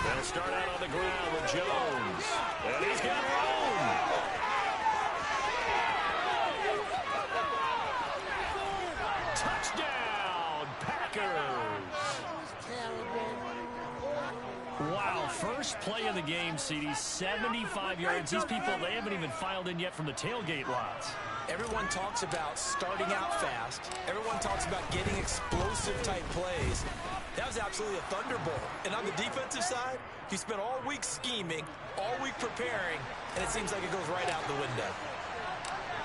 They'll start out on the ground with Jones. And he's got room. Touchdown, Packers. Wow, first play of the game, CD, 75 yards. These people, they haven't even filed in yet from the tailgate lots. Everyone talks about starting out fast. Everyone talks about getting explosive-type plays. That was absolutely a thunderbolt. And on the defensive side, he spent all week scheming, all week preparing, and it seems like it goes right out the window.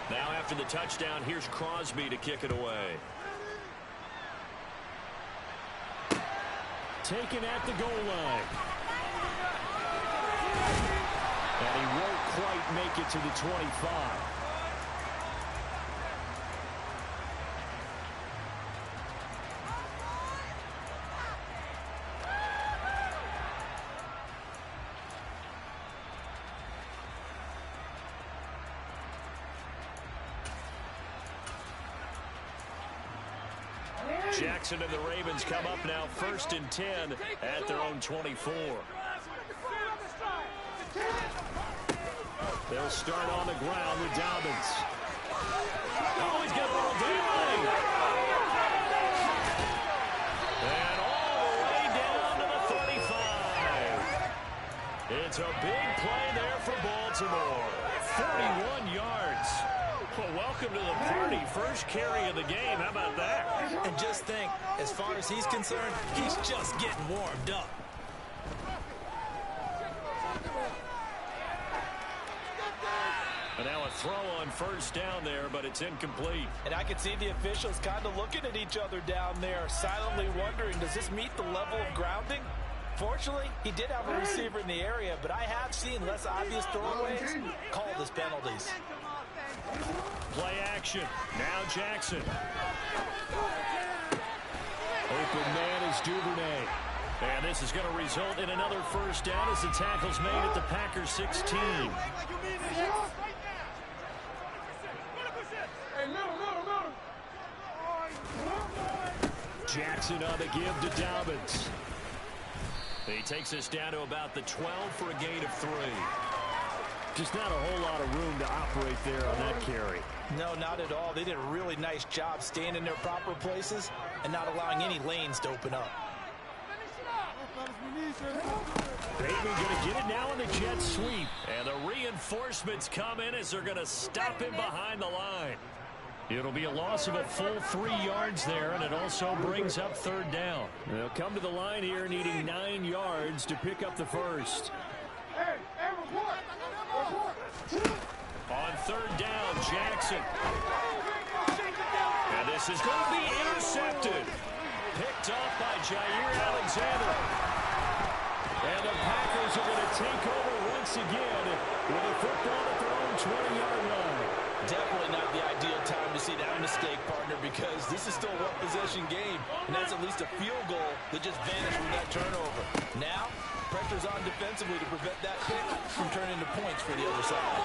Now after the touchdown, here's Crosby to kick it away. Taken at the goal line. And he won't quite make it to the 25. Jackson and the Ravens come up now 1st and 10 at their own 24. They'll start on the ground with Dobbins. Oh, he's got a little damage. And all the way down to the 35. It's a big play there for Baltimore. 41 yards. Well, welcome to the party. First carry of the game. How about that? And just think, as far as he's concerned, he's just getting warmed up. And now a throw on 1st down there, but it's incomplete. And I can see the officials kind of looking at each other down there, silently wondering, does this meet the level of grounding? Fortunately, he did have a receiver in the area, but I have seen less obvious throwaways called as penalties. Play action. Now Jackson. Open man is Duvernay. And this is going to result in another 1st down as the tackle's made at the Packers 16. Jackson on the give to Dobbins. He takes us down to about the 12 for a gain of 3. Just not a whole lot of room to operate there on that carry. No, not at all. They did a really nice job staying in their proper places and not allowing any lanes to open up. Bateman going to get it now in the jet sweep. And the reinforcements come in as they're going to stop him behind the line. It'll be a loss of a full 3 yards there, and it also brings up 3rd down. They'll come to the line here needing 9 yards to pick up the 1st. On 3rd down, Jackson. And this is going to be intercepted. Picked off by Jair Alexander. And the Packers are going to take over once again with a football at their own 20-yard line. Definitely not the ideal time to see that mistake, partner, because this is still a one-possession game, and that's at least a field goal that just vanished with that turnover. Now, pressure's on defensively to prevent that pick from turning into points for the other side.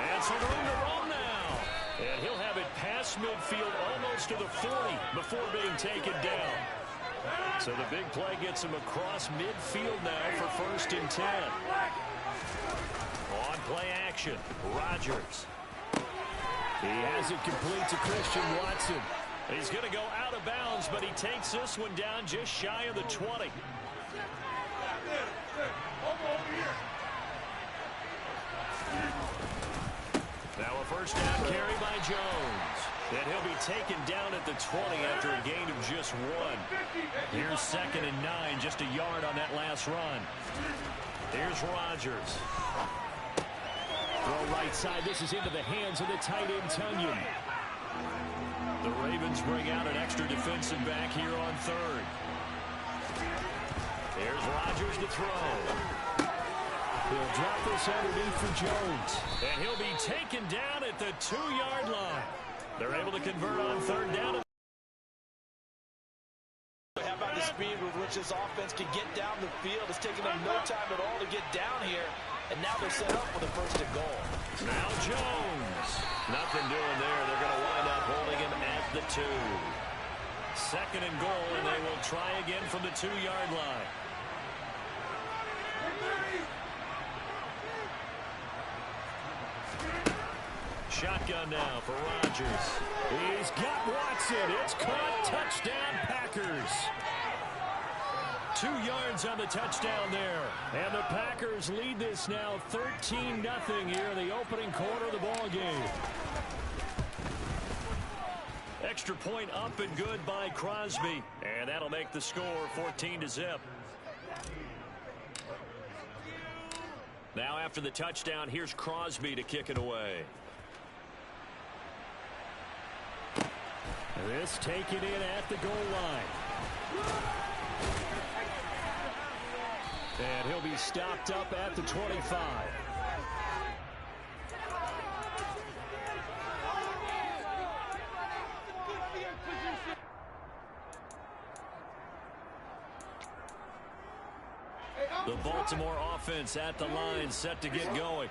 And some room to run now. And he'll have it past midfield almost to the 40 before being taken down. So the big play gets him across midfield now for 1st and 10. On play action, Rodgers. He has it complete to Christian Watson. He's going to go out of bounds, but he takes this one down just shy of the 20. Now a 1st down carry by Jones. And he'll be taken down at the 20 after a gain of just 1. Here's 2nd and 9, just a yard on that last run. Here's Rodgers. Throw right side. This is into the hands of the tight end, Tunyon. The Ravens bring out an extra defensive back here on 3rd. Here's Rodgers to throw. He'll drop this underneath for Jones. And he'll be taken down at the 2-yard line. They're able to convert on 3rd down. How about the speed with which this offense can get down the field? It's taken them no time at all to get down here. And now they're set up with a 1st and goal. Now Jones. Nothing doing there. They're going to wind up holding him at the 2. Second and goal, and they will try again from the 2-yard line. Shotgun now for Rodgers. He's got Watson. It's caught. Touchdown, Packers. 2 yards on the touchdown there. And the Packers lead this now 13-0 here in the opening quarter of the ball game. Extra point up and good by Crosby. And that'll make the score 14-0. Now after the touchdown, here's Crosby to kick it away. This taken in at the goal line. And he'll be stopped up at the 25. The Baltimore offense at the line, set to get going.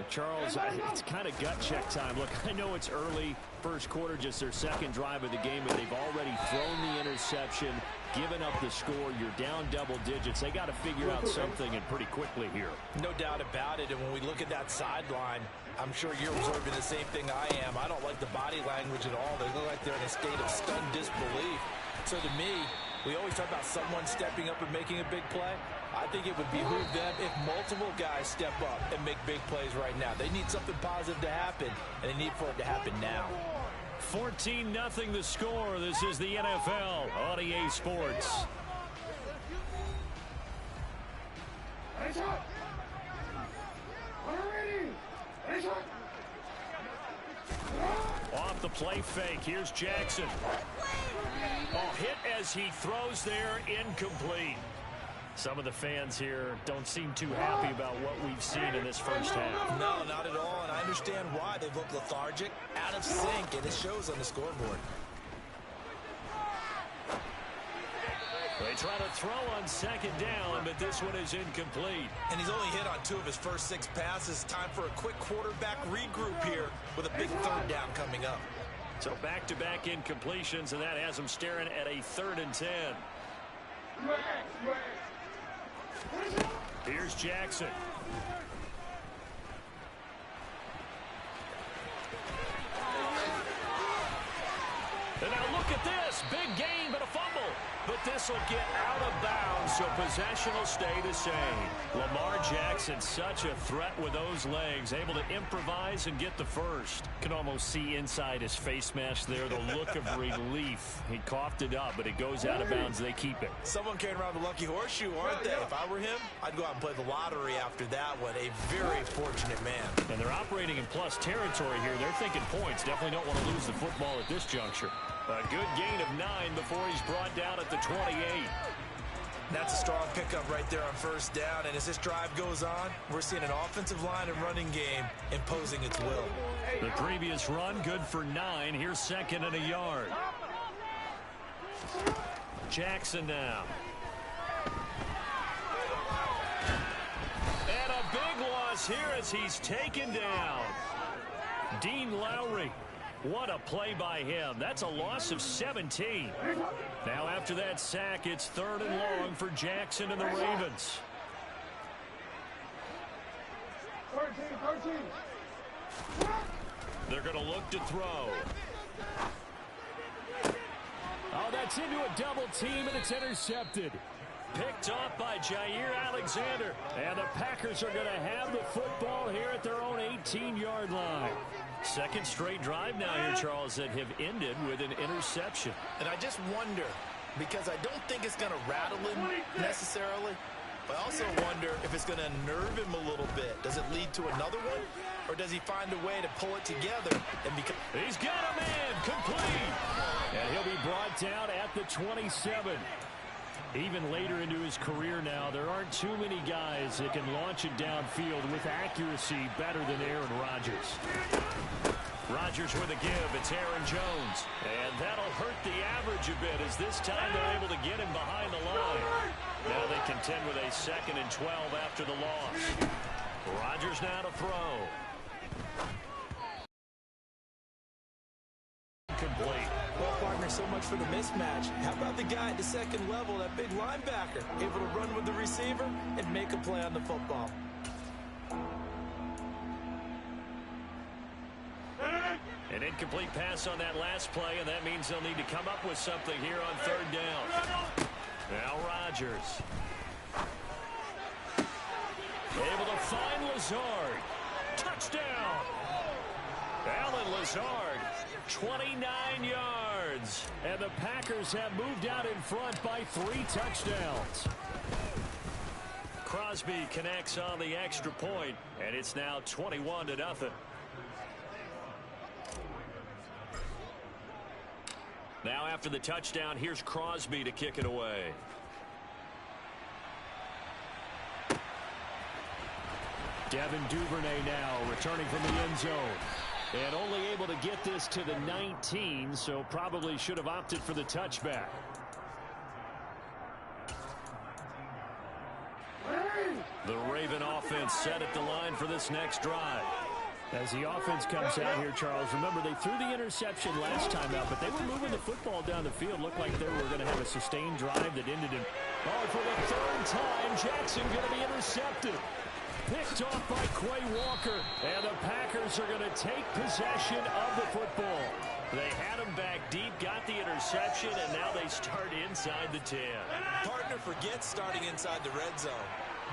Charles, it's kind of gut check time. Look, I know it's early, first quarter, just their second drive of the game, but they've already thrown the interception, given up the score. You're down double digits. They got to figure out something, and pretty quickly here. No doubt about it, and when we look at that sideline, I'm sure you're observing the same thing I am. I don't like the body language at all. They look like they're in a state of stunned disbelief. So to me, we always talk about someone stepping up and making a big play. I think it would behoove them if multiple guys step up and make big plays right now. They need something positive to happen, and they need for it to happen now. 14-0 the score. This is the NFL on EA Sports. Off the play fake. Here's Jackson. Oh, hit as he throws there, incomplete. Some of the fans here don't seem too happy about what we've seen in this first half. No, not at all, and I understand why. They've looked lethargic, out of sync, and it shows on the scoreboard. They try to throw on second down, but this one is incomplete. And he's only hit on 2 of his first 6 passes. Time for a quick quarterback regroup here with a big third down coming up. So back-to-back incompletions, and that has them staring at a 3rd and 10. Here's Jackson. And now look at this. Big gain, but a fumble. But this will get out of bounds, so possession will stay the same. Lamar Jackson, such a threat with those legs, able to improvise and get the first. Can almost see inside his face mask there, the look of relief. He coughed it up, but it goes out of bounds. They keep it. Someone carrying around the lucky horseshoe, aren't they? If I were him, I'd go out and play the lottery after that one. A very fortunate man. And they're operating in plus territory here. They're thinking points. Definitely don't want to lose the football at this juncture. A good gain of 9 before he's brought down at the 28. That's a strong pickup right there on first down. And as this drive goes on, we're seeing an offensive line and running game imposing its will. The previous run, good for 9. Here's 2nd and a yard. Jackson now. And a big loss here as he's taken down. Dean Lowry. What a play by him. That's a loss of 17. Now after that sack, it's 3rd and long for Jackson and the Ravens. 13. They're going to look to throw. Oh, that's into a double team, and it's intercepted. Picked off by Jair Alexander. And the Packers are going to have the football here at their own 18-yard line. Second straight drive now here, Charles, that have ended with an interception. And I just wonder, because I don't think it's going to rattle him necessarily, but I also wonder if it's going to nerve him a little bit. Does it lead to another one? Or does he find a way to pull it together and become... He's got a man, complete. And he'll be brought down at the 27. Even later into his career now, there aren't too many guys that can launch it downfield with accuracy better than Aaron Rodgers. Rodgers with a give. It's Aaron Jones. And that'll hurt the average a bit as this time they're able to get him behind the line. Now they contend with a 2nd and 12 after the loss. Rodgers now to throw. Complete. Well, partner, so much for the mismatch. How about the guy at the second level, that big linebacker, able to run with the receiver and make a play on the football? An incomplete pass on that last play, and that means they'll need to come up with something here on third down. Now Rodgers. Able to find Lazard. Touchdown! Allen Lazard, 29 yards. And the Packers have moved out in front by 3 touchdowns. Crosby connects on the extra point, and it's now 21-0. Now after the touchdown, here's Crosby to kick it away. Devin Duvernay now returning from the end zone. And only able to get this to the 19, so probably should have opted for the touchback. The Raven offense set at the line for this next drive. As the offense comes out here, Charles, remember they threw the interception last time out, but they were moving the football down the field. Looked like they were going to have a sustained drive that ended in... Oh, for the third time, Jackson going to be intercepted. Picked off by Quay Walker, and the Packers are going to take possession of the football. They had him back deep, got the interception, and now they start inside the 10. Partner, forget starting inside the red zone.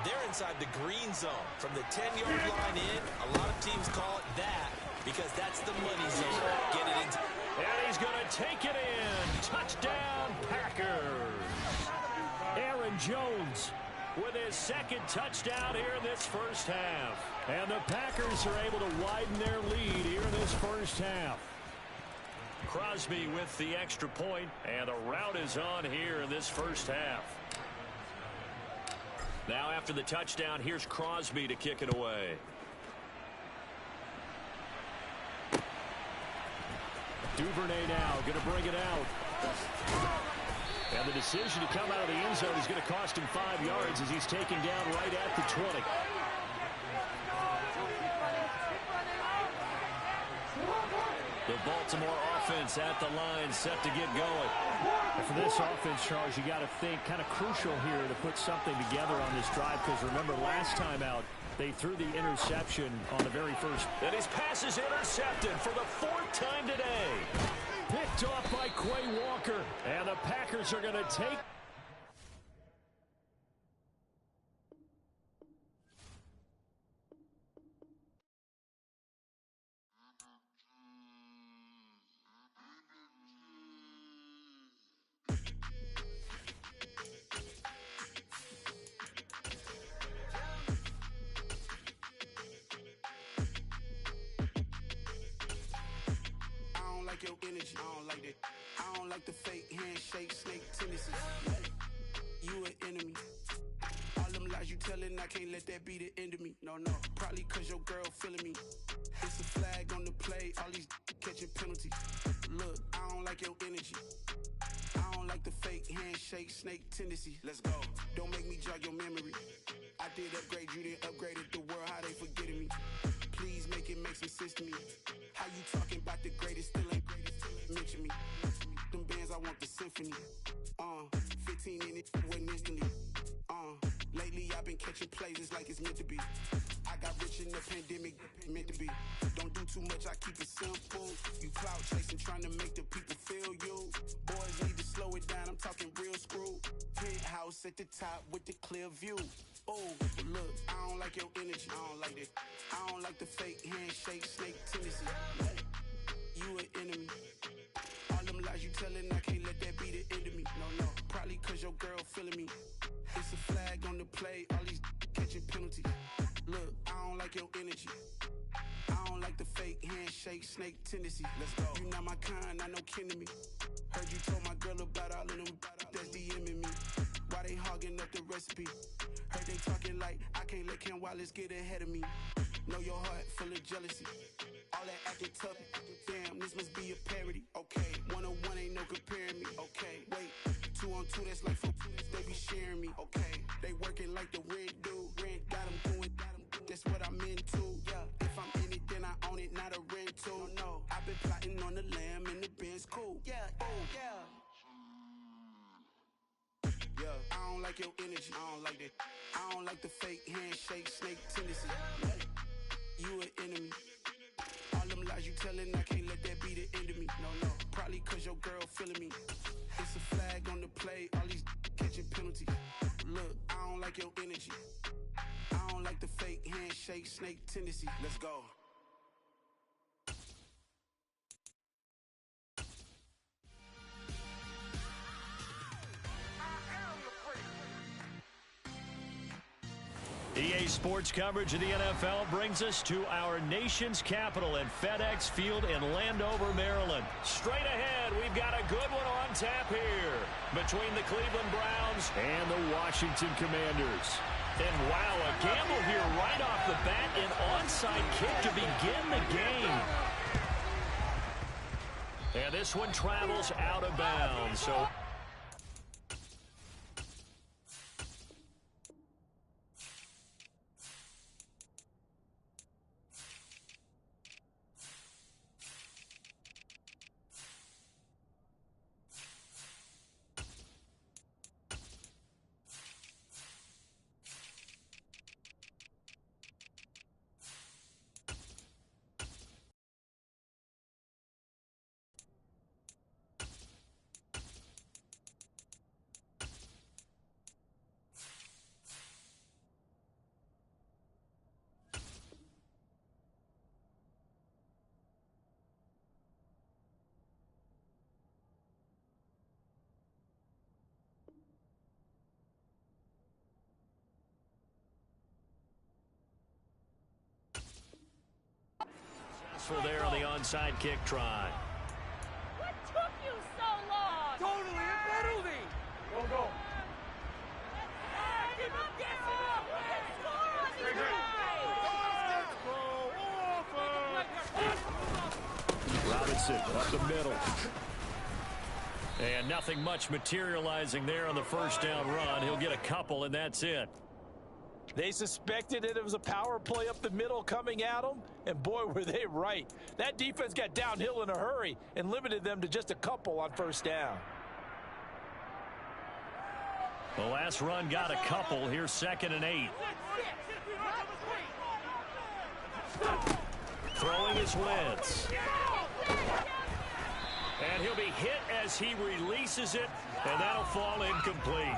They're inside the green zone. From the 10-yard line in, a lot of teams call it that because that's the money zone. Get it into... And he's going to take it in. Touchdown, Packers. Aaron Jones with his second touchdown here in this first half. And the Packers are able to widen their lead here in this first half. Crosby with the extra point, and the route is on here in this first half. Now after the touchdown, here's Crosby to kick it away. Duvernay now going to bring it out. And the decision to come out of the end zone is going to cost him 5 yards as he's taken down right at the 20. The Baltimore offense at the line set to get going. And for this offense, Charles, you got to think kind of crucial here to put something together on this drive because remember last time out they threw the interception on the very first. And his pass is intercepted for the 4th time today. Picked off by Quay Walker, and the Packers are going to take. Your energy, I don't like that. I don't like the fake handshake, snake tendencies. You an enemy. All them lies you telling, I can't let that be the end of me. No, probably cause your girl feeling me. It's a flag on the play, all these catching penalties. Look, I don't like your energy. I don't like the fake handshake, snake tendency. Let's go. Don't make me jog your memory. I did upgrade, you didn't upgrade it. The world, how they forgetting me. Please make it make some sense to me. How you talking about the greatest, still ain't greatest, mention me. Them bands, I want the symphony. 15 in it, wasn't instantly. Lately I've been catching plays, it's like it's meant to be. I got rich in the pandemic, meant to be. Don't do too much, I keep it simple. You clout chasing, trying to make the people feel you. Boys need to slow it down, I'm talking real screw. Penthouse at the top with the clear view. Oh, look, I don't like your energy, I don't like that. I don't like the fake handshake, snake tendency. You an enemy. All them lies you telling, I can't let that be the end of me. No, probably cause your girl feeling me. It's a flag on the play, all these catching penalties. Look, I don't like your energy. I don't like the fake handshake, snake tendency. Let's go. You not my kind, I know kin to me. Heard you told my girl about all of them that's DMing me. Why they hogging up the recipe? Heard they talking like I can't let Ken Wallace get ahead of me. Know your heart full of jealousy. All that acting tough, damn, this must be a parody. Okay, 1-on-1 ain't no comparing me. Okay, wait, 2-on-2, that's like 4, they be sharing me. Okay, they working like the rent dude. Rent got them doing, that's what I'm into. Yeah, if I'm in it, then I own it, not a rental. No, I've been plotting on the lamb and the Benz cool. Yeah, like your energy. I don't like that. I don't like the fake handshake, snake tendency. You an enemy. All them lies you telling, I can't let that be the end of me. No, probably cause your girl feeling me. It's a flag on the play, all these catching penalties. Look, I don't like your energy. I don't like the fake handshake, snake tendency. Let's go. EA Sports coverage of the NFL brings us to our nation's capital at FedEx Field in Landover, Maryland. Straight ahead, we've got a good one on tap here between the Cleveland Browns and the Washington Commanders. And wow, a gamble here right off the bat, an onside kick to begin the game. And this one travels out of bounds, so... there on the onside kick try. What took you so long? Totally a penalty. Go. Give him up. We can score on these guys. Robinson up the middle. And nothing much materializing there on the first down run. He'll get a couple, and that's it. They suspected that it was a power play up the middle coming at them, and boy, were they right. That defense got downhill in a hurry and limited them to just a couple on first down. The last run got a couple. Here's 2nd and 8. Throwing his Wentz. And he'll be hit as he releases it, and that'll fall incomplete.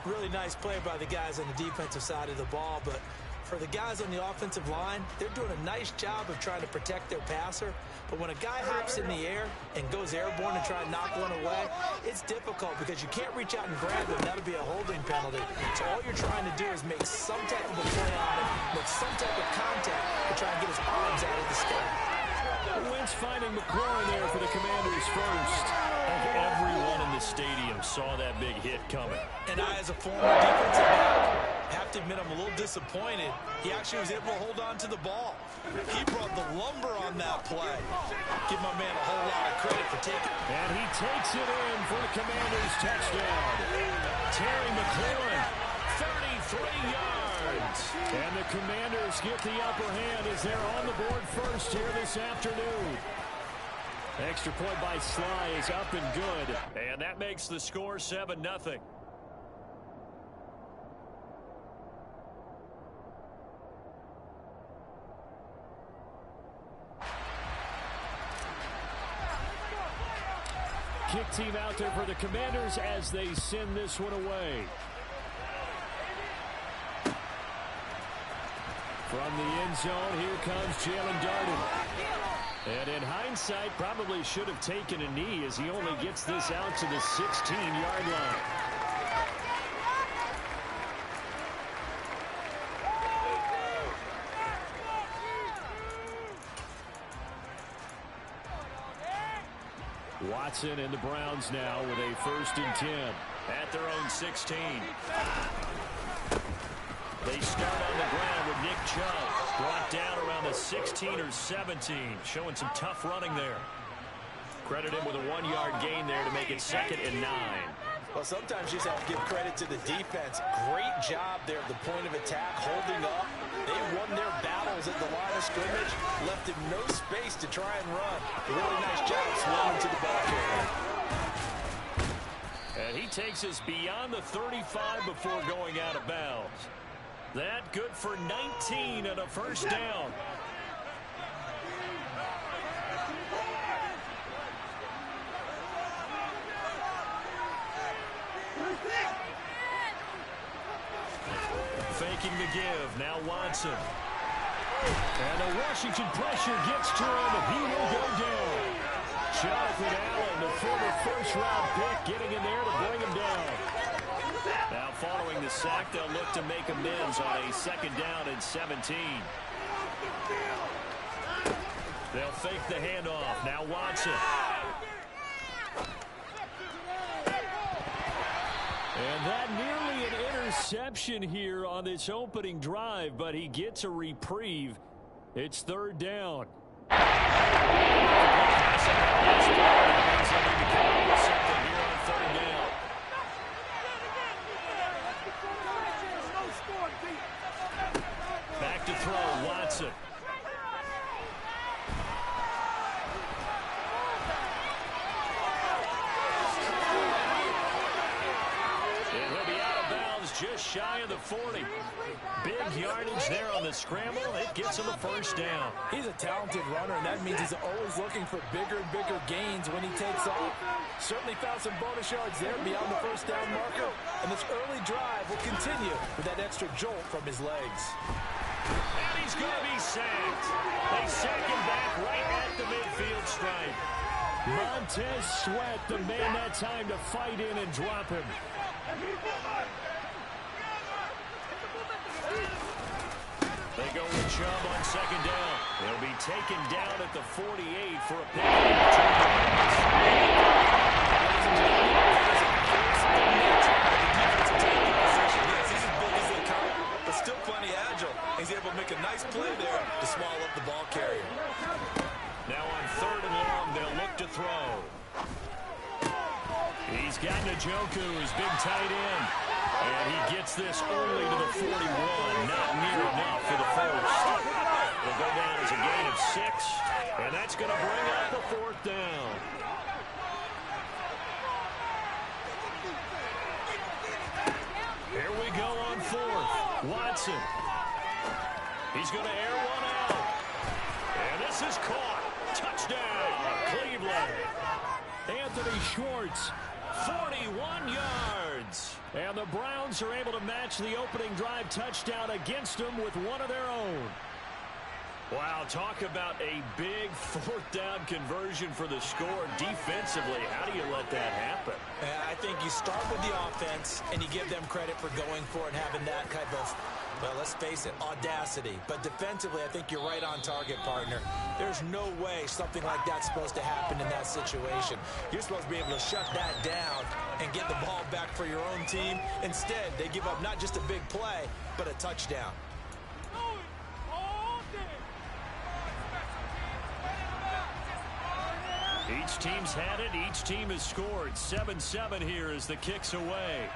Really nice play by the guys on the defensive side of the ball, but for the guys on the offensive line, they're doing a nice job of trying to protect their passer. But when a guy hops in the air and goes airborne and try to knock one away, it's difficult because you can't reach out and grab him. That'll be a holding penalty. So all you're trying to do is make some type of a play on him, make some type of contact to try and get his arms out of the sky. Wentz finding McLaurin there for the Commanders first. I think everyone in the stadium saw that big hit coming. And I, as a former defensive back, have to admit I'm a little disappointed. He actually was able to hold on to the ball. He brought the lumber on that play. Give my man a whole lot of credit for taking it. And he takes it in for the Commanders' touchdown. Terry McLaurin, 33 yards. And the Commanders get the upper hand as they're on the board first here this afternoon. Extra point by Sly is up and good. And that makes the score 7-0. Kick team out there for the Commanders as they send this one away. From the end zone, here comes Jalen Darden. And in hindsight, probably should have taken a knee as he only gets this out to the 16-yard line. Watson and the Browns now with a 1st and 10 at their own 16. They start on the ground with Nick Chubb brought down around the 16 or 17, showing some tough running there. Credit him with a 1-yard gain there to make it 2nd and 9. Well, sometimes you just have to give credit to the defense. Great job there at the point of attack, holding up. They won their battles at the line of scrimmage, left him no space to try and run. A really nice job swinging to the ball carrier. And he That takes us beyond the 35 before going out of bounds. That good for 19 and a first down. Faking the give. Now Watson. And the Washington pressure gets to him. He will go down. Jonathan Allen, the former first-round pick, getting in there to bring him down. Now following the sack, they'll look to make amends on a second down and 17. They'll fake the handoff. Now Watson. And that nearly an interception here on this opening drive, but he gets a reprieve. It's third down. Back to throw, Watson. Just shy of the 40. Big yardage there on the scramble. It gets him a first down. He's a talented runner, and that means he's always looking for bigger and bigger gains when he takes off. Certainly found some bonus yards there beyond the first down marker. And this early drive will continue with that extra jolt from his legs. And he's going to be sacked. They sack him back right at the midfield stripe. Montez Sweat, the man that time to fight in and drop him. They go with Chubb on second down. They'll be taken down at the 48 for a pick. But still plenty agile. He's able to make a nice play there to swallow up the ball carrier. Now on third and long, they'll look to throw. He's got Njoku, his big tight end. And he gets this only to the 41. Not near enough for the first. It'll go down as a gain of 6. And that's going to bring up the fourth down. Here we go on fourth. Watson. He's going to air one out. And this is caught. Touchdown, Cleveland. Anthony Schwartz, 41 yards. And the Browns are able to match the opening drive touchdown against them with one of their own. Wow, talk about a big fourth down conversion for the score. Defensively, how do you let that happen? I think you start with the offense and you give them credit for going for it and having that type of, well, let's face it, audacity. But defensively, I think you're right on target, partner. There's no way something like that's supposed to happen in that situation. You're supposed to be able to shut that down and get the ball back for your own team. Instead, they give up not just a big play, but a touchdown. Each team's had it. Each team has scored. 7-7 here as the kick's away.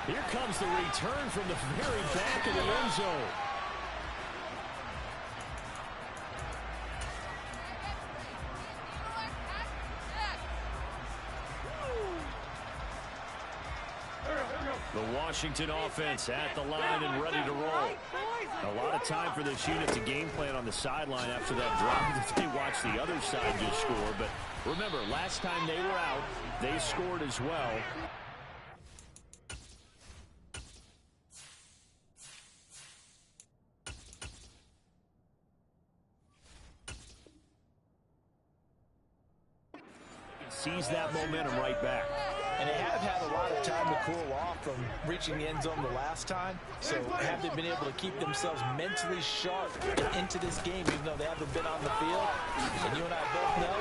Here comes the return from the very back of the end zone. The Washington offense at the line and ready to roll. A lot of time for this unit to game plan on the sideline after that drive. They watched the other side just score. But remember, last time they were out, they scored as well. Sees that momentum right back. And they have had a lot of time to cool off from reaching the end zone the last time. So have they been able to keep themselves mentally sharp and into this game, even though they haven't been on the field? And you and I both know.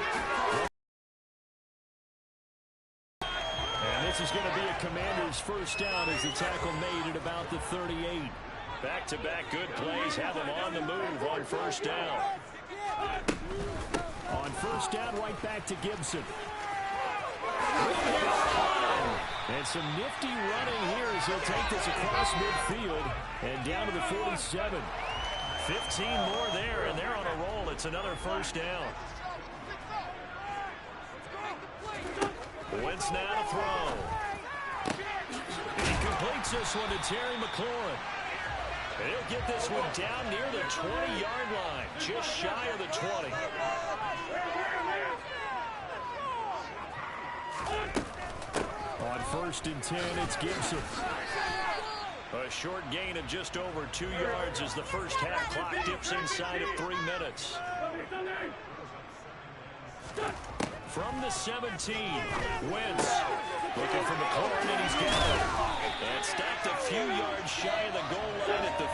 And this is going to be a Commander's first down as the tackle made at about the 38. Back-to-back good plays have them on the move on first down. On first down, right back to Gibson. And some nifty running here as he'll take this across midfield and down to the 47. 15 more there, and they're on a roll. It's another first down. Wentz now to throw. He completes this one to Terry McLaurin. He'll get this one down near the 20-yard line, just shy of the 20. On 1st and 10, it's Gibson. A short gain of just over 2 yards as the first half clock dips inside of 3 minutes. From the 17, Wentz looking for McLaurin, and he's got it. And stacked a few yards shy of the goal line at the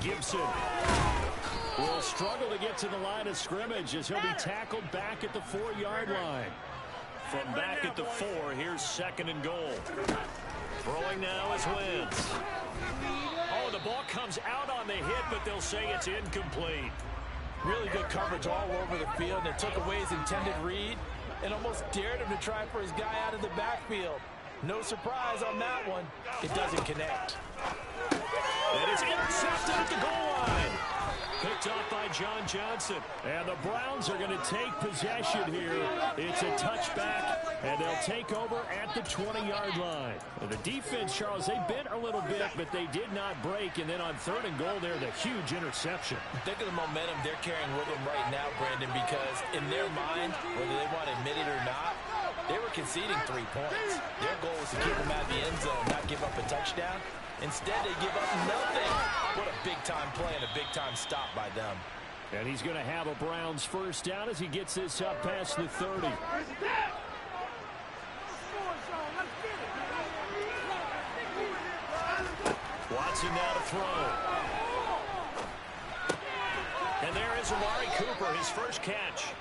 3. Gibson will struggle to get to the line of scrimmage as he'll be tackled back at the 4-yard line. From back at the 4, here's 2nd and goal. Throwing now is Wentz. Oh, the ball comes out on the hit, but they'll say it's incomplete. Really good coverage all over the field, and it took away his intended read and almost dared him to try for his guy out of the backfield. No surprise on that one. It doesn't connect. It is intercepted at the goal line. Picked off by John Johnson. And the Browns are going to take possession here. It's a touchback, and they'll take over at the 20-yard line. And the defense, Charles, they bit a little bit, but they did not break. And then on 3rd and goal there, the huge interception. Think of the momentum they're carrying with them right now, Brandon, because in their mind, whether they want to admit it or not, they were conceding 3 points. Their goal was to keep them out of the end zone, not give up a touchdown. Instead, they give up nothing. What a big-time play and a big-time stop by them. And he's going to have a Browns first down as he gets this up past the 30. Watson now to throw. And there is Amari Cooper, his first catch.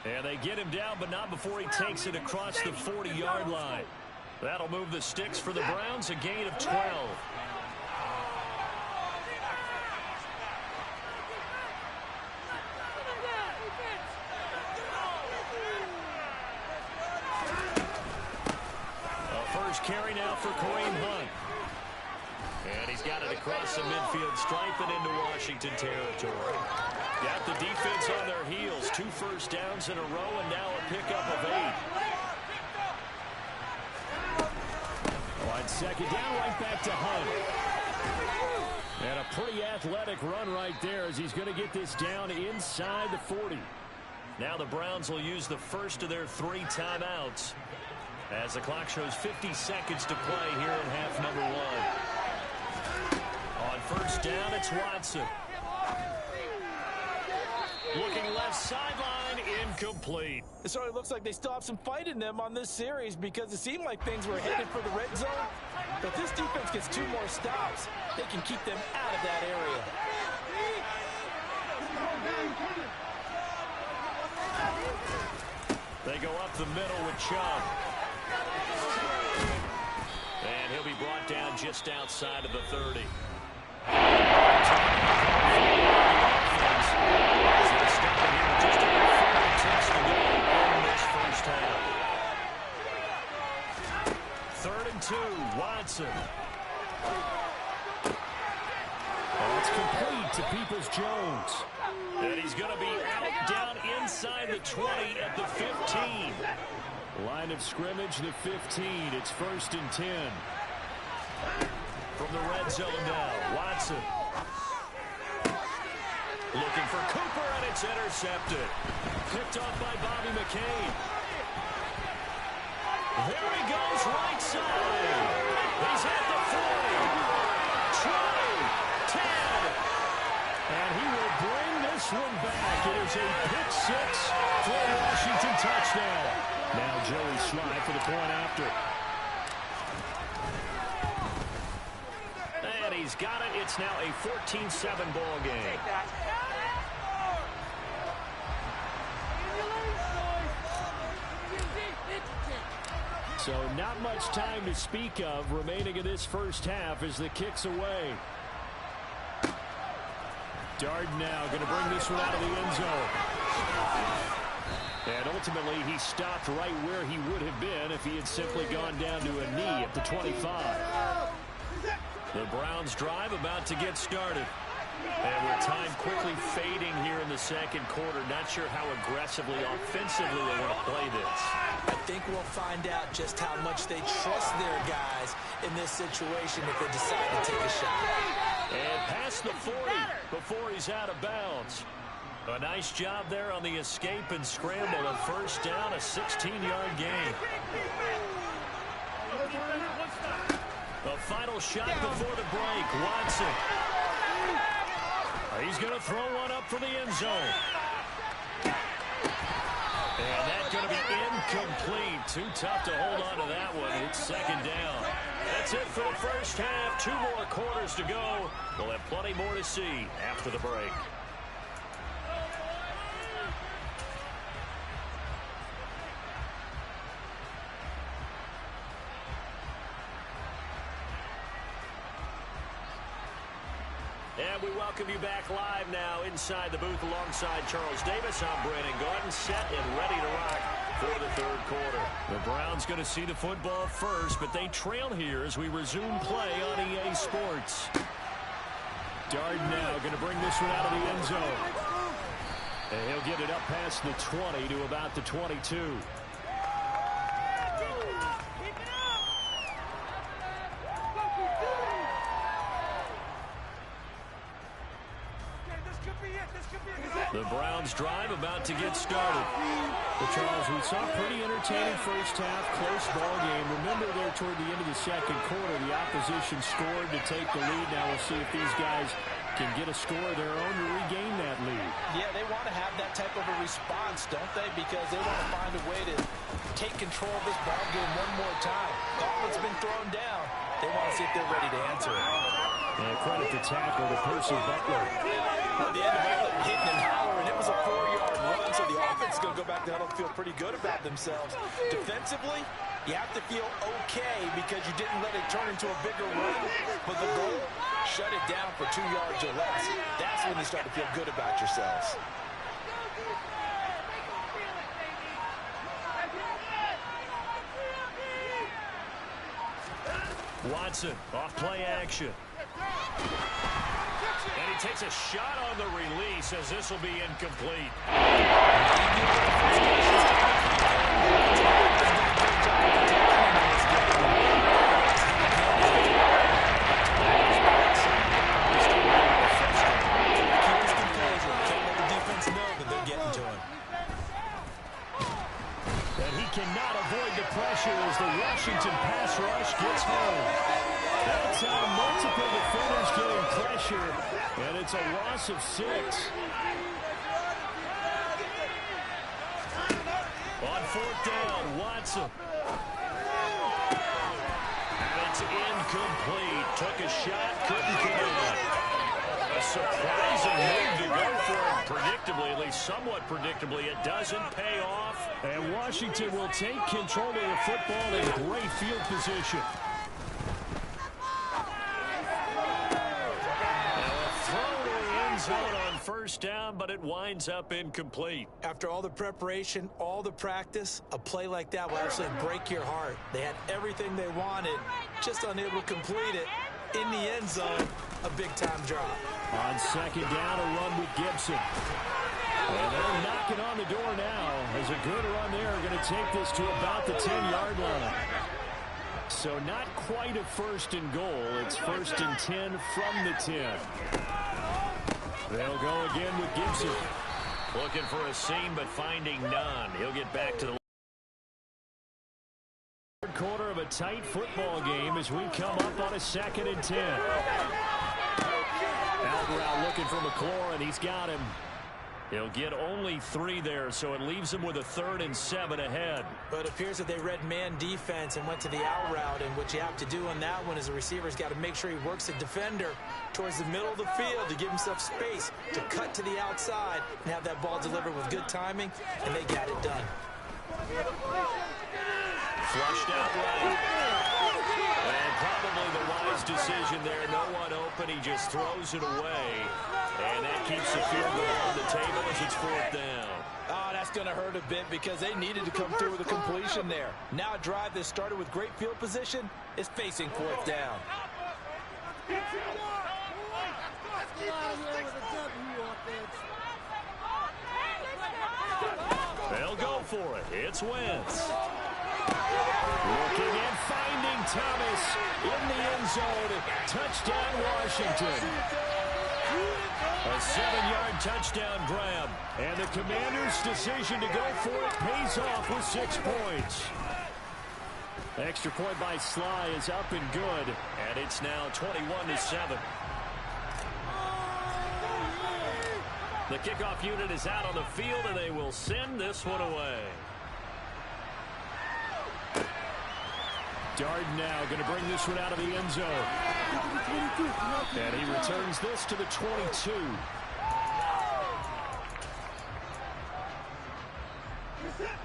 And they get him down, but not before he takes it across the 40-yard line. That'll move the sticks for the Browns, a gain of 12. A first carry now for Kareem Hunt. And he's got it across the midfield stripe and into Washington territory. Got the defense on their heels. 2 first downs in a row, and now a pickup of 8. On 2nd down, right back to Hunt. And a pretty athletic run right there as he's going to get this down inside the 40. Now the Browns will use the first of their 3 timeouts as the clock shows 50 seconds to play here in half number 1. On 1st down, it's Watson. Looking left sideline, incomplete. It certainly looks like they still have some fight in them on this series because it seemed like things were headed for the red zone. But this defense gets 2 more stops. They can keep them out of that area. They go up the middle with Chubb. And he'll be brought down just outside of the 30. Just over 4 ticks to go in this first half. 3rd and 2, Watson. Oh, it's complete to Peoples-Jones. And he's going to be out down inside the 20 at the 15. Line of scrimmage, the 15. It's 1st and 10. From the red zone now, Watson. Looking for Cooper, and it's intercepted. Picked off by Bobby McCain. There he goes, right side. He's at the 40. 2, 10. And he will bring this one back. It is a pick 6 for a Washington touchdown. Now Joey Slye for the point after. And he's got it. It's now a 14-7 ball game. So not much time to speak of remaining in this first half as the kick's away. Darden now going to bring this one out of the end zone. And ultimately he stopped right where he would have been if he had simply gone down to a knee at the 25. The Browns drive about to get started. And with time quickly fading here in the second quarter, not sure how aggressively, offensively they want to play this. I think we'll find out just how much they trust their guys in this situation if they decide to take a shot. And past the 40 before he's out of bounds. A nice job there on the escape and scramble. A first down, a 16-yard gain. The final shot before the break. Watson. He's going to throw one up for the end zone. And that's going to be incomplete. Too tough to hold on to that one. It's second down. That's it for the first half. 2 more quarters to go. We'll have plenty more to see after the break. And we welcome you back live now inside the booth alongside Charles Davis. I'm Brandon Gordon, set and ready to rock for the third quarter. The Browns going to see the football first, but they trail here as we resume play on EA Sports. Darden now going to bring this one out of the end zone. And he'll get it up past the 20 to about the 22. The Browns drive about to get started. But Charles, we saw a pretty entertaining first half, close ball game. Remember there toward the end of the second quarter, the opposition scored to take the lead. Now we'll see if these guys can get a score of their own to regain that lead. Yeah, they want to have that type of a response, don't they? Because they want to find a way to take control of this ball game one more time. Gauntlet's been thrown down. They want to see if they're ready to answer it. And credit the tackle to Percy Butler. Well, the end of it, hitting and hollering. It was a 4-yard run, so the offense is going to go back to huddle and feel pretty good about themselves. Defensively, you have to feel okay because you didn't let it turn into a bigger run. But the goal, shut it down for 2 yards or less. That's when you start to feel good about yourselves. Watson off play action. And he takes a shot on the release as this will be incomplete. Cannot avoid the pressure as the Washington pass rush gets home. That's how multiple defenders getting pressure, and it's a loss of 6. On 4th down, Watson. It's incomplete. Took a shot, couldn't get it. A surprising move to go for him. Predictably, at least somewhat predictably, it doesn't pay off. And Washington will take control of the football in great field position. Now a throw to the end zone on first down, but it winds up incomplete. After all the preparation, all the practice, a play like that will actually break your heart. They had everything they wanted, just unable to complete it. In the end zone, a big-time drop. On second down, a run with Gibson. And they're knocking on the door now as a good run there are going to take this to about the 10-yard line. So not quite a first and goal. It's first and 10 from the 10. They'll go again with Gibson. Looking for a seam but finding none. He'll get back to the third quarter of a tight football game as we come up on a 2nd and 10. Out route looking for McLaurin, and he's got him. He'll get only 3 there, so it leaves him with a 3rd and 7 ahead. But it appears that they read man defense and went to the out route, and what you have to do on that one is the receiver's got to make sure he works the defender towards the middle of the field to give himself space to cut to the outside and have that ball delivered with good timing, and they got it done. Flushed out right. And probably the wise decision there. No one open. He just throws it away. And that keeps the field goal on the table as it's 4th down. Oh, that's going to hurt a bit because they needed to come through with a completion there. Now a drive that started with great field position is facing 4th down. for it. It's Wentz. Looking and finding Thomas in the end zone. Touchdown, Washington. A 7-yard touchdown grab. And the Commanders' decision to go for it pays off with 6 points. Extra point by Sly is up and good. And it's now 21-7. The kickoff unit is out on the field, and they will send this one away. Darden now going to bring this one out of the end zone. And he returns this to the 22.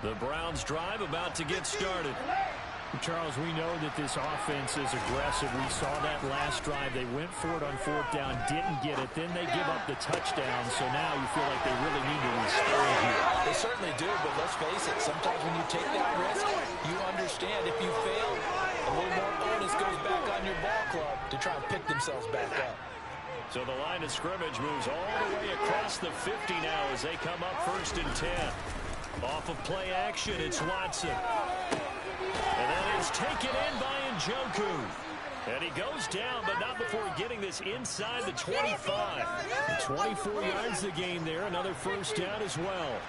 The Browns drive about to get started. Charles, we know that this offense is aggressive. We saw that last drive. They went for it on 4th down, didn't get it. Then they give up the touchdown. So now you feel like they really need to respond here. They certainly do, but let's face it. Sometimes when you take that risk, you understand if you fail, a little more onus goes back on your ball club to try and pick themselves back up. So the line of scrimmage moves all the way across the 50 now as they come up 1st and 10. Off of play action, it's Watson. And that is taken in by Njoku. And he goes down, but not before getting this inside the 25. 24 yards the game there. Another 1st down as well.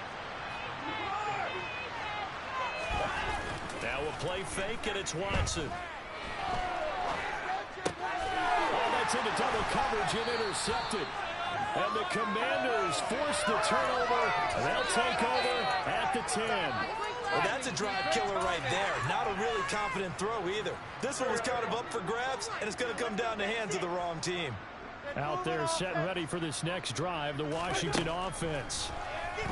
Now a play fake, and it's Watson. Oh, that's into double coverage and intercepted. And the Commanders force the turnover. They'll take over at the 10. Well, that's a drive killer right there. Not a really confident throw either. This one was kind of up for grabs, and it's going to come down the hands of the wrong team. Out there set and ready for this next drive, the Washington offense.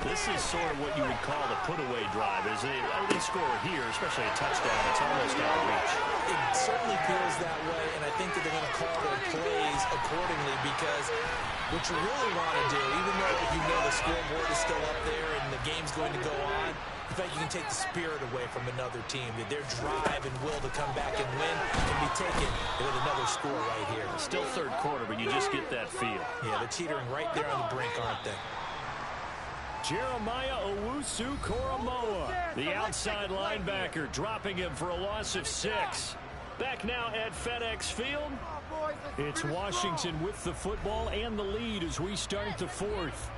This is sort of what you would call the put-away drive. As they score here, especially a touchdown, it's almost out of reach. It certainly feels that way, and I think that they're going to call their plays accordingly because what you really want to do, even though you know the scoreboard is still up there and the game's going to go on, in fact, you can take the spirit away from another team, that their drive and will to come back and win can be taken with another score right here. Still 3rd quarter, but you just get that feel. Yeah, they're teetering right there on the brink, aren't they? Jeremiah Owusu-Koramoah, the outside linebacker, dropping him for a loss of 6. Back now at FedEx Field. It's Washington with the football and the lead as we start the 4th.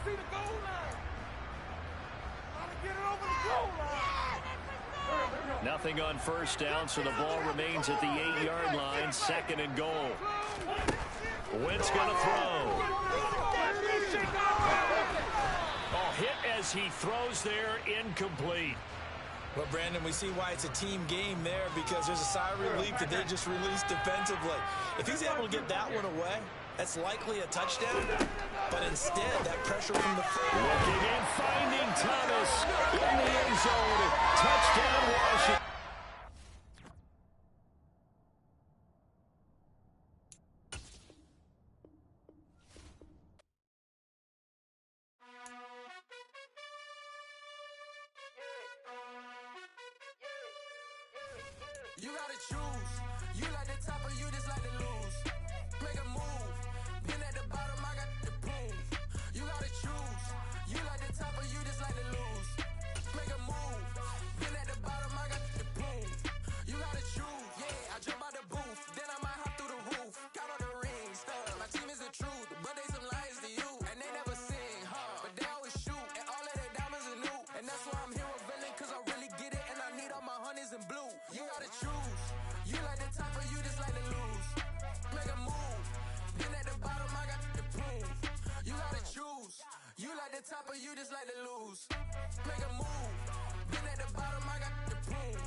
See the goal line. Gotta get it over the goal line. Nothing on 1st down, so the ball remains at the 8-yard line. 2nd and goal. Wentz going to throw. Oh, hit as he throws there, incomplete. Well, Brandon, we see why it's a team game there because there's a sigh of relief that they just released defensively. If he's able to get that one away, that's likely a touchdown. But instead, that pressure from the front. Looking and finding Thomas in the end zone. Touchdown, Washington. You gotta choose. You like the top or you just like to lose. Make a move. Been at the bottom, I got the boom. You gotta choose. You like the top or you just like to lose. Make a move. Been at the bottom, I got the boom. You gotta choose. Yeah, I jump out the booth. Then I might hop through the roof. Got all the rings, stuff. My team is the truth, but they some liars to you. And they never sing, but they always shoot. And all of their diamonds are new. And that's why I'm here with villain, cause I really get it. And I need all my honeys in blue. You gotta choose. You like the top or you just like to lose. Make a move. Then at the bottom, I got the boom. You gotta choose. You like the top or you just like to lose. Make a move. Then at the bottom, I got the boom.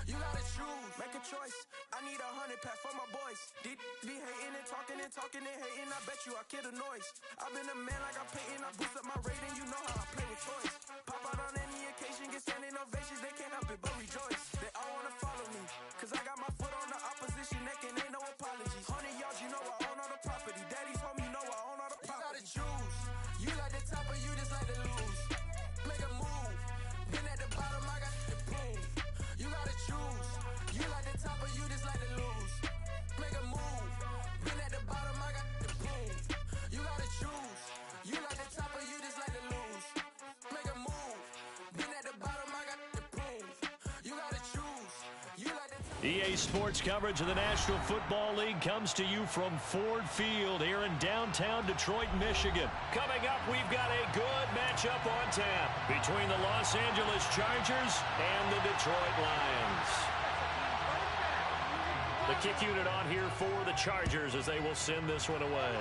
You gotta choose. Make a choice. I need 100 pack for my boys. Be hating and talking and hating. I bet you I kill the noise. I've been a man like I'm Peyton. I boost up my rating. You know how I play with toys. Pop out on any occasion, get standing ovations. They can't help it but rejoice. They all wanna follow me, cause I got my foot on the opposition neck and ain't no apologies. 100 yards, you know I own all the property. Daddy's home, you know I own all the property. You gotta choose. You like the top or you just like to lose. Make a move. Then at the bottom, I got the boom. You gotta choose. You like the top or you just like to lose. Make a move. Then at the bottom, I got the boom. You gotta choose. You like the top or you just like to lose. Make a move. EA Sports coverage of the National Football League comes to you from Ford Field here in downtown Detroit, Michigan. Coming up, we've got a good matchup on tap between the Los Angeles Chargers and the Detroit Lions. The kick unit on here for the Chargers as they will send this one away.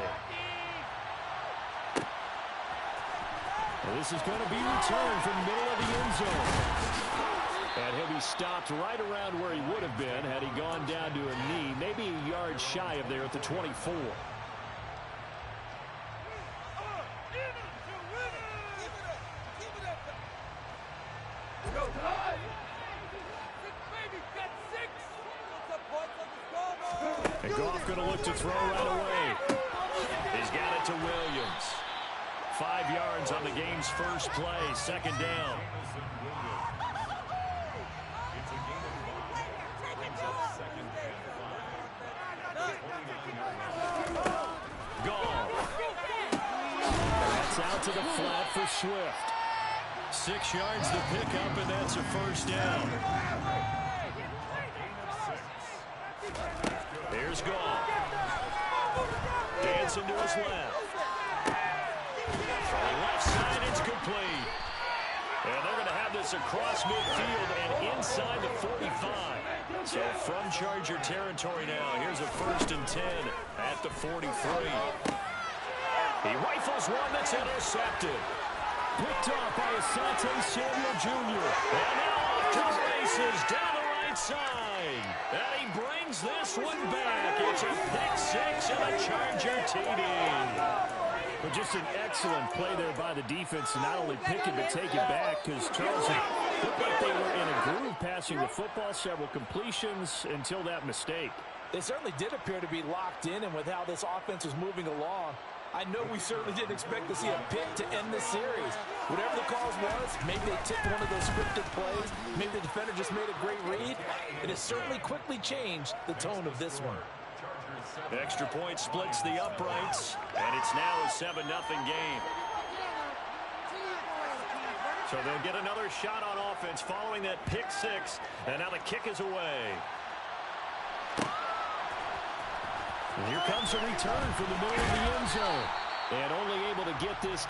Well, this is going to be returned from the middle of the end zone. And he'll be stopped right around where he would have been had he gone down to a knee, maybe a yard shy of there at the 24. And Goff going to look to throw right away. He's got it to Williams. 5 yards on the game's first play, second down. Out to the flat for Swift. 6 yards to pick up, and that's a first down. Here's Goff. Dancing to his left. From left side, it's complete. And they're going to have this across midfield and inside the 45. So from Charger territory now, here's a 1st and 10 at the 43. He rifles one that's intercepted. Picked off by Asante Samuel Jr. And now off to the races down the right side. And he brings this one back. It's a pick six and a Charger TD. Well, just an excellent play there by the defense to not only pick it but take it back, because Charles looked like they were in a groove passing the football, several completions until that mistake. They certainly did appear to be locked in, and with how this offense was moving along, I know we certainly didn't expect to see a pick to end the series. Whatever the cause was, maybe they tipped one of those scripted plays. Maybe the defender just made a great read. It has certainly quickly changed the tone of this one. Extra point splits the uprights, and it's now a 7-0 game. So they'll get another shot on offense following that pick six, and now the kick is away. And here comes a return from the middle of the end zone. And only able to get this.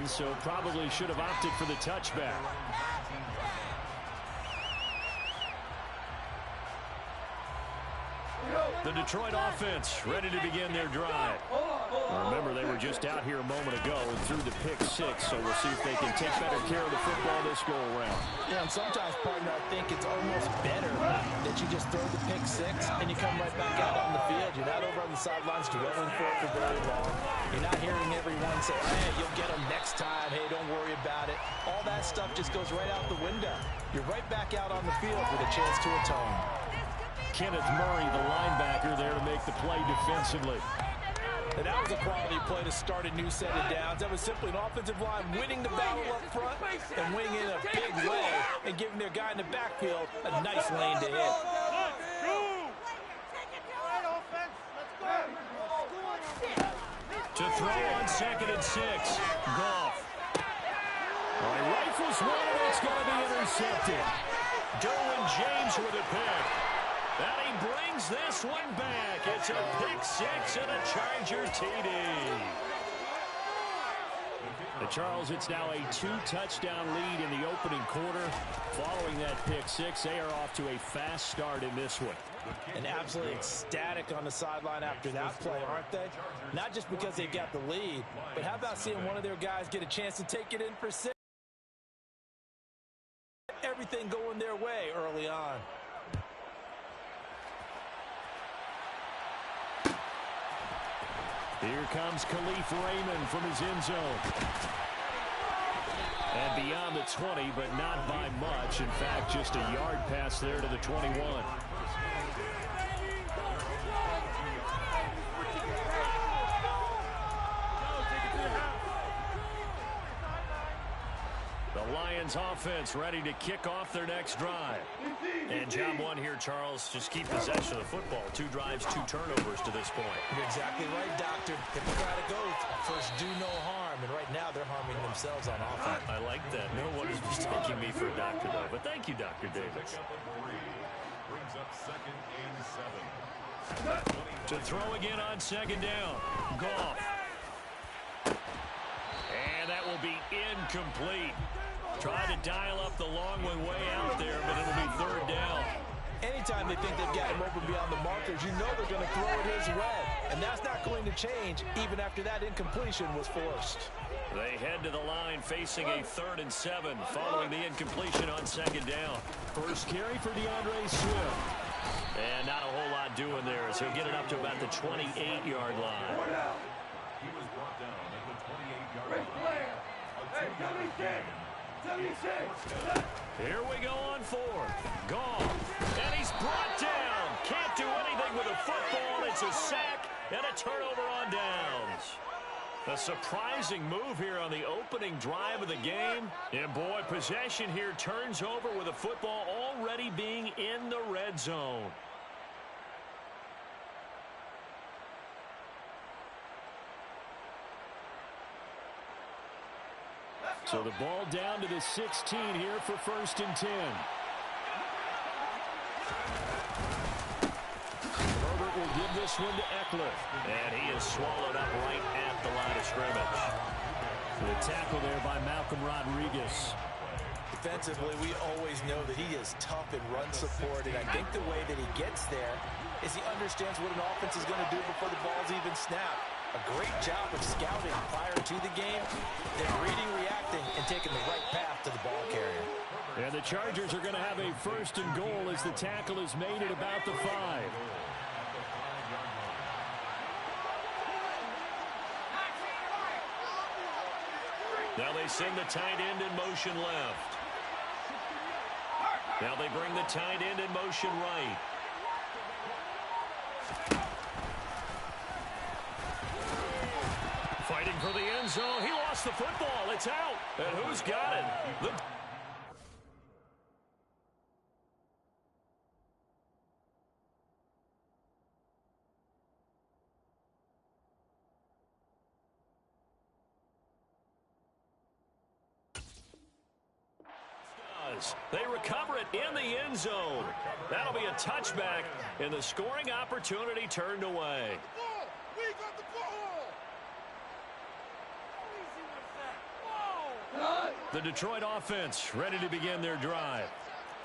So probably should have opted for the touchback. The Detroit offense ready to begin their drive. Remember, they were just out here a moment ago and threw the pick six, so we'll see if they can take better care of the football this go-around. Yeah, and sometimes, partner, I think it's almost better that you just throw the pick six and you come right back out on the field. You're not over on the sidelines dwelling for it for very long. You're not hearing everyone say, hey, you'll get them next time. Hey, don't worry about it. All that stuff just goes right out the window. You're right back out on the field with a chance to atone. Kenneth Murray, the linebacker, there to make the play defensively. And that was a quality play to start a new set of downs. That was simply an offensive line winning the battle up front and winning in a big way and giving their guy in the backfield a nice lane to hit. To throw on 2nd and 6. Goff. Well, he rifles one, and it's going to be intercepted. Derwin James with a pick. And he brings this one back. It's a pick six and a Charger TD. The Charles, it's now a 2-touchdown lead in the opening quarter. Following that pick six, they are off to a fast start in this one. And absolutely ecstatic on the sideline after that play, aren't they? Not just because they got the lead, but how about seeing one of their guys get a chance to take it in for 6? Everything going their way early on. Here comes Khalif Raymond from his end zone. And beyond the 20, but not by much. In fact, just a yard pass there to the 21. The Lions offense ready to kick off their next drive. And job one here, Charles, just keep possession of the football. 2 drives, 2 turnovers to this point. You're exactly right, Doctor. Hippocratic oath. First, do no harm. And right now, they're harming themselves on offense. I like that. No one is mistaking me for a doctor, though. But thank you, Dr. Davis. Brings up 2nd and 7. To throw again on 2nd down. Goff. And that will be incomplete. Try to dial up the long one way out there, but it'll be 3rd down. Anytime they think they've got him open beyond the markers, you know they're going to throw it his way. And that's not going to change even after that incompletion was forced. They head to the line facing a 3rd and 7 following the incompletion on 2nd down. First carry for DeAndre Swift. And not a whole lot doing there as he'll get it up to about the 28-yard line. He was brought down at the 28-yard line. Here we go on 4th. Goff. And he's brought down. Can't do anything with a football. It's a sack and a turnover on downs. A surprising move here on the opening drive of the game. And boy, possession here turns over with a football already being in the red zone. So the ball down to the 16 here for 1st and 10. Herbert will give this one to Eckler. And he is swallowed up right at the line of scrimmage. The tackle there by Malcolm Rodriguez. Defensively, we always know that he is tough in run support, and I think the way that he gets there is he understands what an offense is going to do before the ball's even snapped. A great job of scouting prior to the game, then reading, reacting, and taking the right path to the ball carrier. And the Chargers are going to have a 1st and goal as the tackle is made at about the 5. Now they send the tight end in motion left. Now they bring the tight end in motion right. Fighting for the end zone. He lost the football. It's out. And who's got it? They recover it in the end zone. That'll be a touchback, and the scoring opportunity turned away. We got the ball! The Detroit offense ready to begin their drive.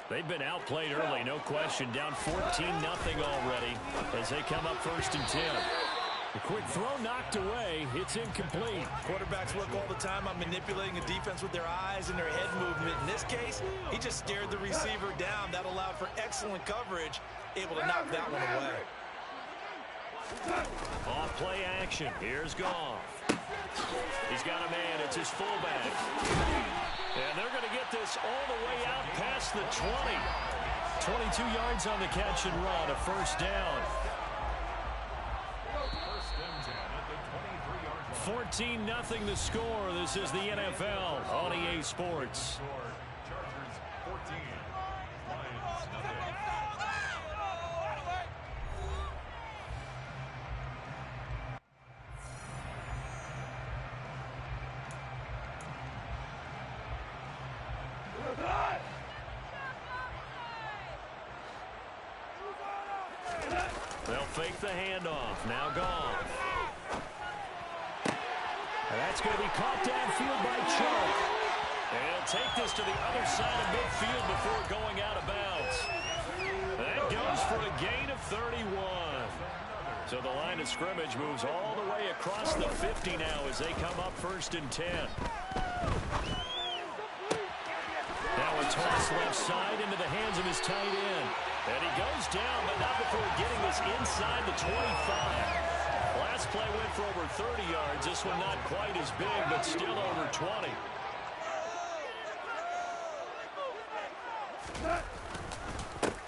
They've been outplayed early, no question. Down 14-0 already as they come up 1st and 10. The quick throw knocked away. It's incomplete. Quarterbacks work all the time on manipulating a defense with their eyes and their head movement. In this case, he just stared the receiver down. That allowed for excellent coverage, able to knock that one away. Off play action. Here's Goff. He's got a man. It's his fullback. And they're going to get this all the way out past the 20. 22 yards on the catch and run. A 1st down. 14-0 the score. This is the NFL on EA Sports. Chargers 14, Lions nothing. They'll fake the handoff. Now Goff. That's going to be caught downfield by Chubb. And he'll take this to the other side of midfield before going out of bounds. That goes for a gain of So the line of scrimmage moves all the way across the 50 now as they come up 1st and 10. Now a toss left side into the hands of his tight end. And he goes down, but not before getting this inside the 25. Last play went for over 30 yards. This one not quite as big, but still over 20.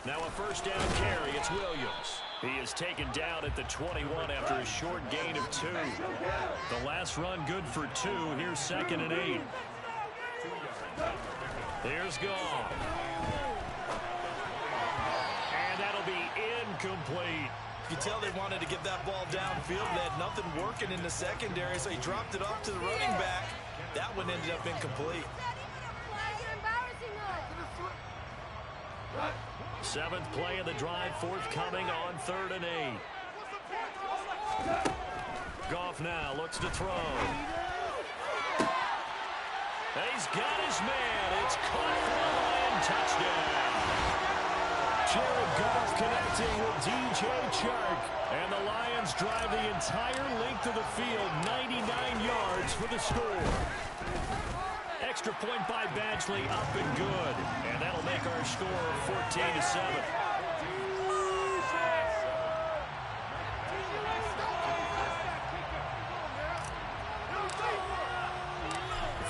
Now a 1st down carry. It's Williams. He is taken down at the 21 after a short gain of 2. The last run good for 2. Here's 2nd and 8. Here's Goff. And that'll be incomplete. You can tell they wanted to get that ball downfield. They had nothing working in the secondary, so he dropped it off to the running back. That one ended up incomplete. 7th play of the drive forthcoming on 3rd and 8. Goff now looks to throw. He's got his man. It's caught for a Lion touchdown. Jared Goff connecting with DJ Chark. And the Lions drive the entire length of the field, 99 yards for the score. Extra point by Badgley, up and good. And that'll make our score 14-7.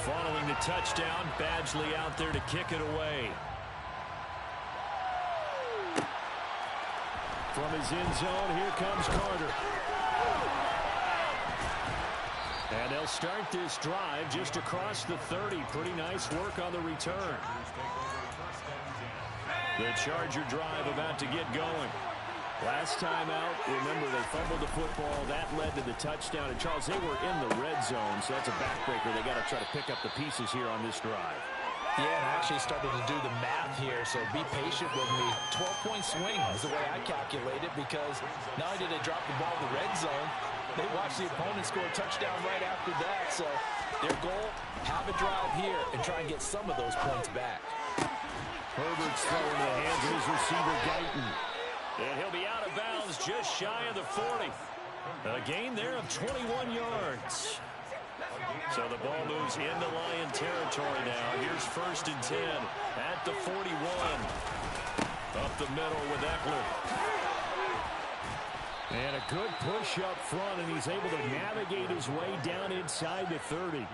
Following the touchdown, Badgley out there to kick it away. From his end zone, here comes Carter. And they'll start this drive just across the 30. Pretty nice work on the return. The Charger drive about to get going. Last time out, remember, they fumbled the football. That led to the touchdown. And, Charles, they were in the red zone, so that's a backbreaker. They got to try to pick up the pieces here on this drive. Yeah, and I actually started to do the math here, so be patient with me. 12-point swing is the way I calculate it, because not only did they drop the ball in the red zone, they watched the opponent score a touchdown right after that. So their goal, have a drive here and try and get some of those points back. Herbert's throwing in the hands of his receiver, Guyton. And he'll be out of bounds just shy of the 40. A gain there of 21 yards. So the ball moves into Lion territory now. Here's 1st and 10 at the 41. Up the middle with Eckler. And a good push up front, and he's able to navigate his way down inside the 30.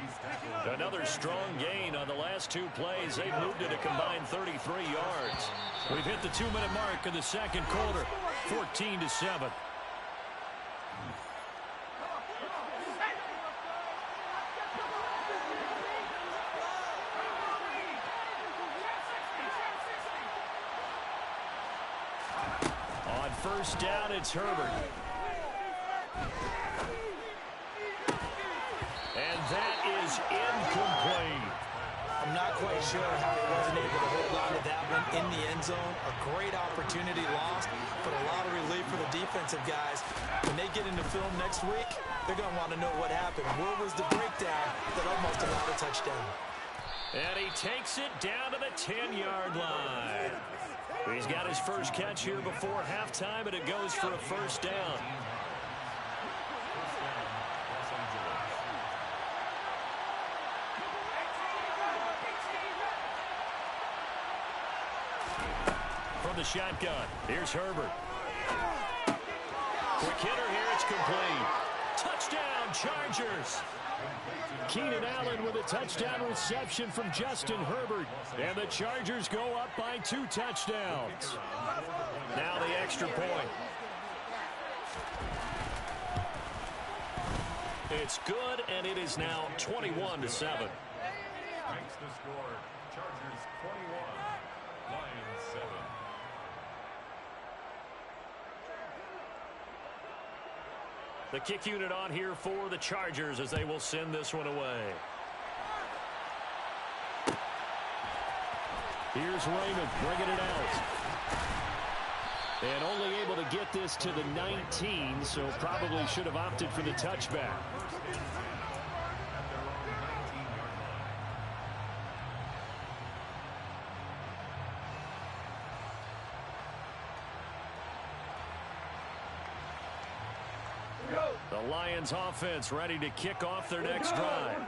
Another strong gain on the last 2 plays. They've moved it a combined 33 yards. We've hit the 2-minute mark of the second quarter, 14-7. On 1st down, it's Herbert. And that is incomplete. I'm not quite sure how he wasn't able to hold on to that one in the end zone. A great opportunity lost, but a lot of relief for the defensive guys. When they get into film next week, they're going to want to know what happened. Where was the breakdown that almost allowed a touchdown? And he takes it down to the 10-yard line. He's got his first catch here before halftime, and it goes for a 1st down. From the shotgun, here's Herbert. Quick hitter here, it's complete. Touchdown, Chargers. Keenan Allen with a touchdown reception from Justin Herbert. And the Chargers go up by 2 touchdowns. Now the extra point. It's good, and it is now 21-7. Makes the score. Chargers 21, Lions 7. The kick unit on here for the Chargers as they will send this one away. Here's Raymond bringing it out. And only able to get this to the 19, so probably should have opted for the touchback. The Lions offense ready to kick off their next drive.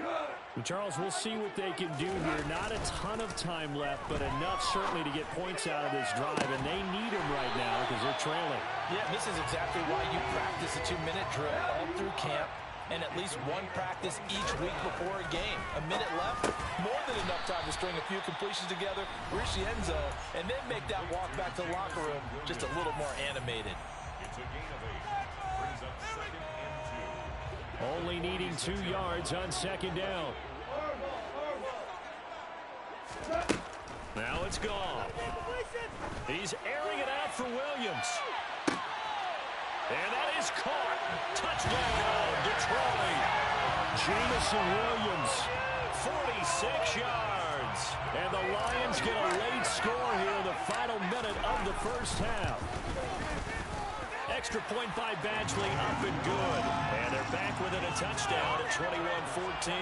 Well, Charles, we'll see what they can do here. Not a ton of time left, but enough certainly to get points out of this drive, and they need them right now because they're trailing. Yeah, this is exactly why you practice a 2-minute drill all through camp and at least one practice each week before a game. A minute left, more than enough time to string a few completions together, reach the end zone, and then make that walk back to the locker room just a little more animated. It's a gain of 8. Brings up 2nd and 2. Only needing 2 yards on 2nd down. Now it's gone. He's airing it out for Williams. And that is caught. Touchdown, Detroit. Jameson Williams. 46 yards. And the Lions get a late score here in the final minute of the first half. Extra point by Badgley, up and good. And they're back within a touchdown at 21-14.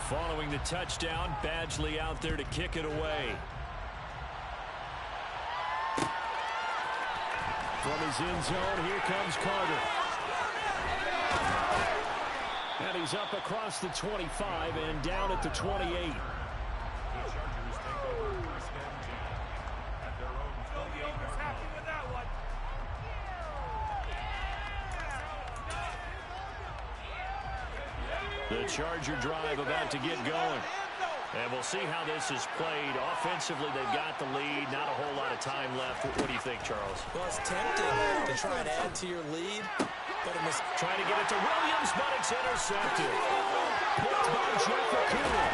Following the touchdown, Badgley out there to kick it away. From his end zone, here comes Carter. And he's up across the 25 and down at the 28. The Chargers take over 1st and 10 at their own 28-yard Happy with that one. The Charger drive about to get going. And we'll see how this is played. Offensively, they've got the lead. Not a whole lot of time left. What do you think, Charles? Well, it's tempting to try and add to your lead, but it must Trying to get it to Williams, but it's intercepted. Picked by Jeff Okudah.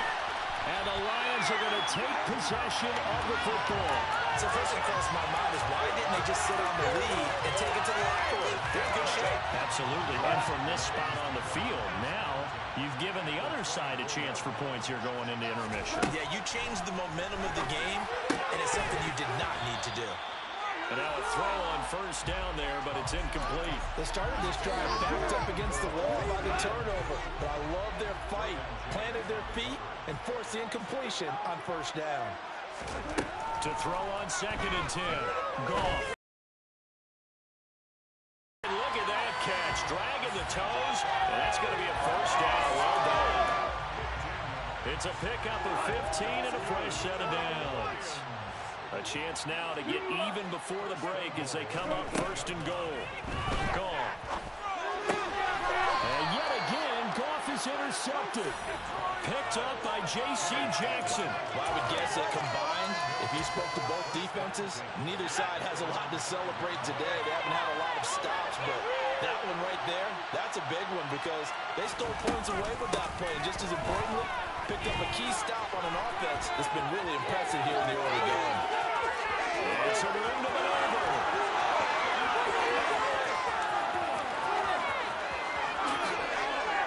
And the Lions are going to take possession of the football. So first thing across my mind is why didn't they just sit on the lead and take it to the locker room? They're in good shape. Absolutely. And from this spot on the field, now you've given the other side a chance for points here going into intermission. Yeah, you changed the momentum of the game, and it's something you did not need to do. And now a throw on first down there, but it's incomplete. They started this drive backed up against the wall by the turnover, but I love their fight, planted their feet, and forced the incompletion on first down. To throw on 2nd and 10. Goff. Look at that catch. Dragging the toes. And that's going to be a first down. Well done. It's a pickup of 15 and a fresh set of downs. A chance now to get even before the break as they come up 1st and goal. Goff. And yet again, Goff is intercepted. Picked up by J.C. Jackson. Well, I would guess that combined, if you spoke to both defenses, neither side has a lot to celebrate today. They haven't had a lot of stops, but that one right there, that's a big one because they stole points away with that play. And just as importantly, picked up a key stop on an offense that's been really impressive here in the early game. It's a room to